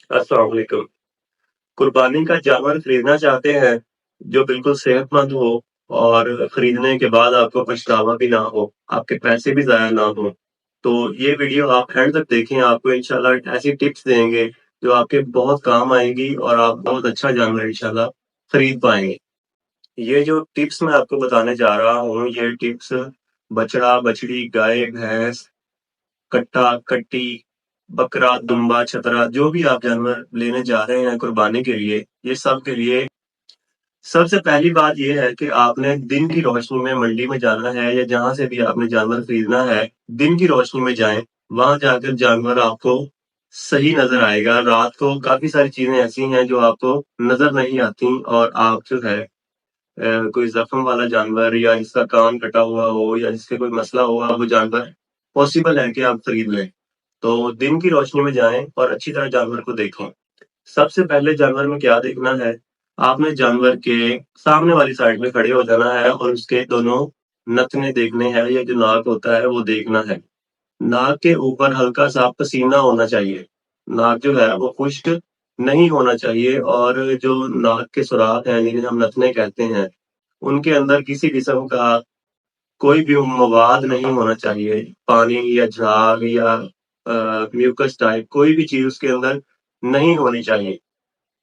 अस्सलाम वालेकुम। कुर्बानी का जानवर खरीदना चाहते हैं जो बिल्कुल सेहतमंद हो और खरीदने के बाद आपको पछतावा भी ना हो, आपके पैसे भी ज़ाया ना हो। तो ये वीडियो आप एंड तक देखें, आपको इंशाल्लाह ऐसी टिप्स देंगे जो आपके बहुत काम आएँगी और आप बहुत अच्छा जानवर इंशाल्लाह खरीद पाएँगे। ये जो टिप्स मैं आपको बताने जा रहा हूँ, ये टिप्स बछड़ा, बछड़ी, गाय, भैंस, कट्टा, कट्टी, बकरा, दुम्बा, छतरा जो भी आप जानवर लेने जा रहे हैं कुर्बानी के लिए, ये सब के लिए सबसे पहली बात ये है कि आपने दिन की रोशनी में मंडी में जाना है या जहाँ से भी आपने जानवर खरीदना है, दिन की रोशनी में जाएँ, वहाँ जाकर जानवर आपको सही नज़र आएगा। रात को काफ़ी सारी चीज़ें ऐसी हैं जो आपको नज़र नहीं आती और आप जो है कोई ज़ख्म वाला जानवर या जिसका कान कटा हुआ हो या जिसके कोई मसला हुआ, वो जानवर पॉसिबल है कि आप खरीद लें। तो दिन की रोशनी में जाएँ और अच्छी तरह जानवर को देखें। सबसे पहले जानवर में क्या देखना है, आपने जानवर के सामने वाली साइड में खड़े हो जाना है और उसके दोनों नथने देखने हैं, या जो नाक होता है वो देखना है। नाक के ऊपर हल्का-सा पसीना होना चाहिए। नाक जो है वो खुश्क नहीं होना चाहिए और जो नाक के सुराख हैं, जिन्हें हम नथने कहते हैं, उनके अंदर किसी किस्म का कोई भी मवाद नहीं होना चाहिए। पानी या झाग या म्यूकस टाइप कोई भी चीज़ उसके अंदर नहीं होनी चाहिए।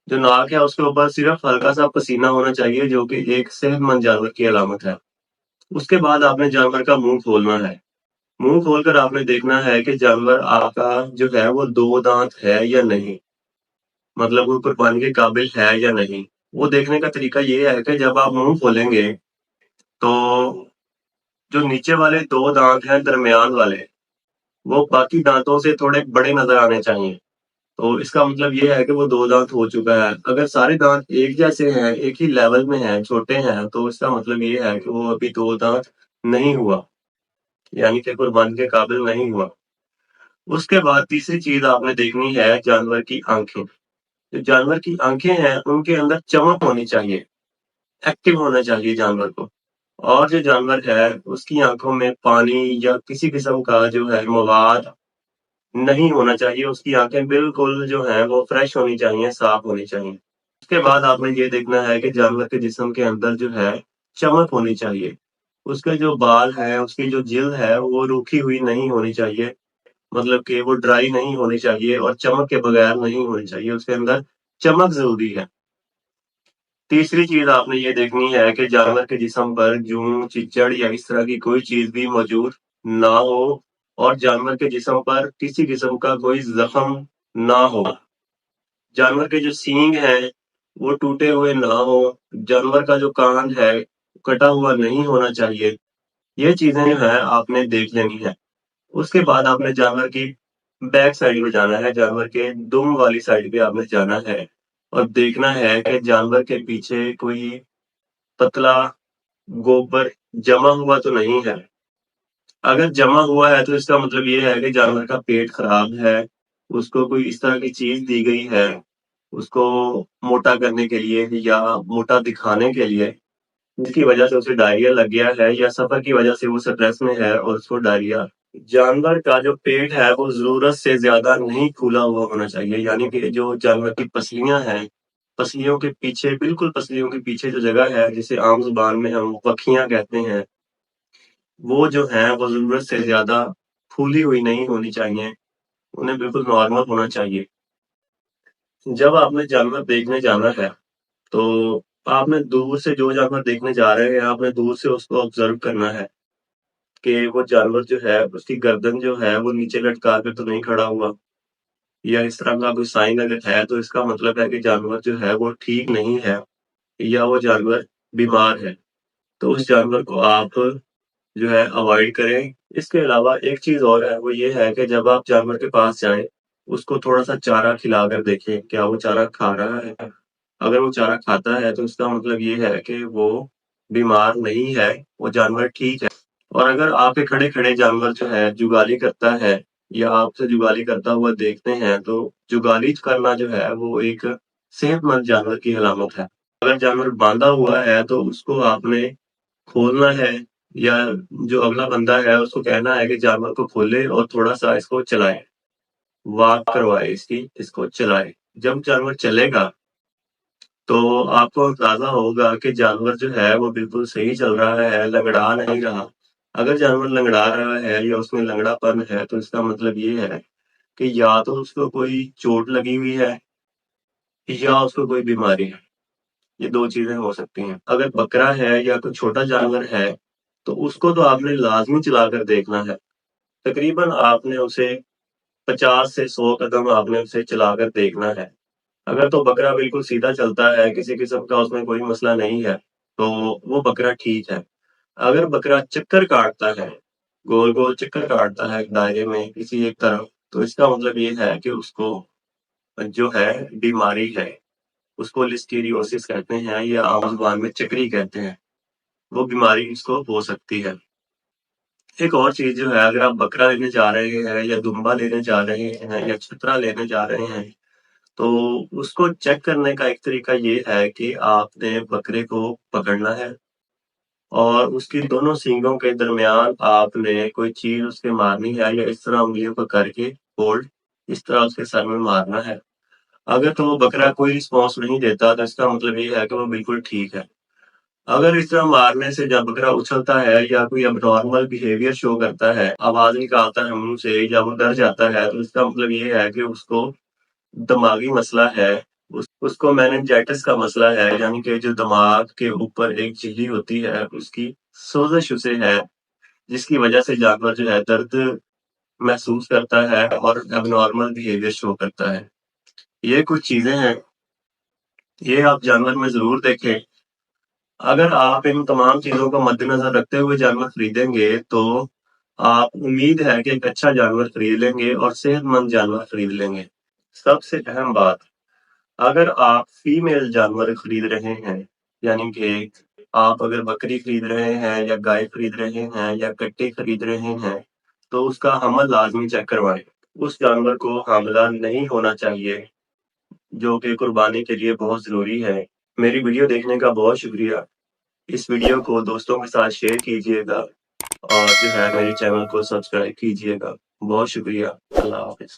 जो नाक है उसके ऊपर सिर्फ हल्का-सा पसीना होना चाहिए, जो कि एक सेहतमंद जानवर की अलामत है। उसके बाद आपने जानवर का मुँह खोलना है। मुँह खोलकर आपने देखना है कि जानवर आपका जो है वो 2 दाँत है या नहीं, मतलब वो कुर्बानी के काबिल है या नहीं। वो देखने का तरीका ये है कि जब आप मुँह खोलेंगे, तो जो नीचे वाले 2 दाँत हैं दरमियान वाले, वो बाकी दाँतों से थोड़े बड़े नज़र आने चाहिए। तो इसका मतलब ये है कि वो 2 दाँत हो चुका है। अगर सारे दाँत एक जैसे हैं, एक ही लेवल में हैं, छोटे हैं, तो इसका मतलब ये है कि वो अभी 2 दाँत नहीं हुआ, यानी कि कुर्बानी के काबिल नहीं हुआ। उसके बाद तीसरी चीज़ आपने देखनी है जानवर की आँखें। जो जानवर की आँखें हैं, उनके अंदर चमक होनी चाहिए, एक्टिव होना चाहिए जानवर को। और जो जानवर है, उसकी आँखों में पानी या किसी किस्म का जो है मवाद नहीं होना चाहिए। उसकी आँखें बिल्कुल जो हैं वो फ्रेश होनी चाहिए, साफ होनी चाहिए। उसके बाद आपने ये देखना है कि जानवर के जिस्म के अंदर जो है चमक होनी चाहिए। उसके जो बाल हैं, उसकी जो जिल्द है वो रूखी हुई नहीं होनी चाहिए। मतलब कि वो ड्राई नहीं होनी चाहिए और चमक के बगैर नहीं होनी चाहिए, उसके अंदर चमक ज़रूरी है। तीसरी चीज़ आपने ये देखनी है कि जानवर के जिस्म पर जूं, चिच्चड़ या इस तरह की कोई चीज़ भी मौजूद ना हो और जानवर के जिस्म पर किसी किस्म का कोई ज़ख्म ना हो। जानवर के जो सींग हैं, वो टूटे हुए ना हो, जानवर का जो कान है, कटा हुआ नहीं होना चाहिए। ये चीज़ें जो हैं आपने देख लेनी है। उसके बाद आपने जानवर की बैक साइड में जाना है, जानवर के दुम वाली साइड पे आपने जाना है और देखना है कि जानवर के पीछे कोई पतला गोबर जमा हुआ तो नहीं है। अगर जमा हुआ है तो इसका मतलब ये है कि जानवर का पेट खराब है, उसको कोई इस तरह की चीज़ दी गई है, उसको मोटा करने के लिए या मोटा दिखाने के लिए, जिसकी वजह से उसे डायरिया लग गया है या सफ़र की वजह से वो स्ट्रेस में है और उसको डायरिया। जानवर का जो पेट है वो ज़रूरत से ज़्यादा नहीं फूला हुआ होना चाहिए, यानी कि जो जानवर की पसलियाँ हैं, पसलियों के पीछे बिल्कुल पसलियों के पीछे जो जगह है, जिसे आम ज़ुबान में हम वखियाँ कहते हैं, वो जो हैं वो ज़रूरत से ज़्यादा फूली हुई नहीं होनी चाहिए, उन्हें बिल्कुल नॉर्मल होना चाहिए। जब आपने जानवर देखने जाना है, तो आपने दूर से जो जानवर देखने जा रहे हैं, आपने दूर से उसको ऑब्ज़र्व करना है कि वो जानवर जो है, उसकी गर्दन जो है, वो नीचे लटका के तो नहीं खड़ा हुआ। या इस तरह का कोई साइन अगर है, तो इसका मतलब है कि जानवर जो है वो ठीक नहीं है या वो जानवर बीमार है। तो उस जानवर को आप जो है अवॉइड करें। इसके अलावा एक चीज़ और है, वो ये है कि जब आप जानवर के पास जाएँ, उसको थोड़ा-सा चारा खिलाकर देखें, क्या वो चारा खा रहा है? अगर वो चारा खाता है, तो इसका मतलब ये है कि वो बीमार नहीं है, वो जानवर ठीक है। और अगर आपके खड़े-खड़े जानवर जो है जुगाली करता है या आपसे जुगाली करता हुआ देखते हैं, तो जुगाली करना जो है वो एक सेहतमंद जानवर की अलामत है। अगर जानवर बाँधा हुआ है तो उसको आपने खोलना है या जो अगला बंदा है उसको कहना है कि जानवर को खोले और थोड़ा-सा इसको चलाए, वॉक करवाए इसकी, इसको चलाए। جب جانور چلے گا تو آپ کو اندازہ ہوگا کہ جانور جو ہے وہ بالکل صحیح چل رہا ہے، لنگڑا نہیں رہا۔ اگر جانور لنگڑا رہا ہے یا اس میں لنگڑا پن ہے تو اس کا مطلب یہ ہے کہ یا تو اس کو کوئی چوٹ لگی ہوئی ہے یا اس کو کوئی بیماری ہے۔ یہ دو چیزیں ہو سکتی ہیں۔ اگر بکرا ہے یا کوئی چھوٹا جانور ہے تو اس کو تو آپ نے لازمی چلا کر دیکھنا ہے۔ تقریباً آپ نے اسے 50 سے 100 قدم آپ نے اسے چلا کر دیکھنا ہے۔ اگر تو بکرا بالکل سیدھا چلتا ہے، کسی قسم کا اس میں کوئی مسئلہ نہیں ہے، تو وہ بکرا ٹھیک ہے۔ اگر بکرا چکر کاٹتا ہے، گول گول چکر کاٹتا ہے دائرے میں کسی ایک طرف، تو اس کا مطلب یہ ہے کہ اس کو جو ہے بیماری ہے۔ اس کو لسٹیریوسس کہتے ہیں یا عام زبان میں چکری کہتے ہیں۔ وہ بیماری اس کو ہو سکتی ہے۔ ایک اور چیز جو ہے، اگر آپ بکرا لینے جا رہے ہیں یا دمبا لینے جا رہے ہیں یا چھترا لینے جا رہے ہیں تو اس کو چیک کرنے کا ایک طریقہ یہ ہے کہ آپ نے بکرے کو پکڑنا ہے اور اس کی دونوں سینگوں کے درمیان آپ نے کوئی چیز اس کے مارنی ہے یا اس طرح انگلیوں کو کر کے ہولڈ اس طرح اس کے سر میں مارنا ہے۔ اگر تو وہ بکرا کوئی رسپانس نہیں دیتا تو اس کا مطلب یہ ہے کہ وہ بالکل ٹھیک ہے۔ اگر اس طرح مارنے سے جب بکرا اچھلتا ہے یا کوئی اب نارمل بیہیویئر شو کرتا ہے، آواز نکالتا ہے منہ سے یا وہ ڈر جاتا ہے، تو اس کا مطلب یہ ہے کہ اس کو دماغی مسئلہ ہے۔ اس کو میننجائٹس کا مسئلہ ہے، یعنی کہ جو دماغ کے اوپر ایک جھلی ہوتی ہے اس کی سوزش اسے ہے، جس کی وجہ سے جانور جو ہے درد محسوس کرتا ہے اور اب نارمل بیہیویئر شو کرتا ہے۔ یہ کچھ چیزیں ہیں، یہ آپ جانور میں ضرور دیکھیں۔ اگر آپ ان تمام چیزوں کو مد نظر رکھتے ہوئے جانور خریدیں گے تو آپ امید ہے کہ ایک اچھا جانور خرید لیں گے اور صحت مند جانور خرید لیں گے۔ سب سے اہم بات، اگر آپ فیمیل جانور خرید رہے ہیں، یعنی کہ آپ اگر بکری خرید رہے ہیں یا گائے خرید رہے ہیں یا کٹے خرید رہے ہیں تو اس کا حمل لازمی چیک کروائیں۔ اس جانور کو حاملہ نہیں ہونا چاہیے، جو کہ قربانی کے لیے بہت ضروری ہے۔ میری ویڈیو دیکھنے کا بہت شکریہ۔ اس ویڈیو کو دوستوں کے ساتھ شیئر کیجیے گا اور جو ہے میرے چینل کو سبسکرائب کیجیے گا۔ بہت شکریہ۔ اللہ حافظ۔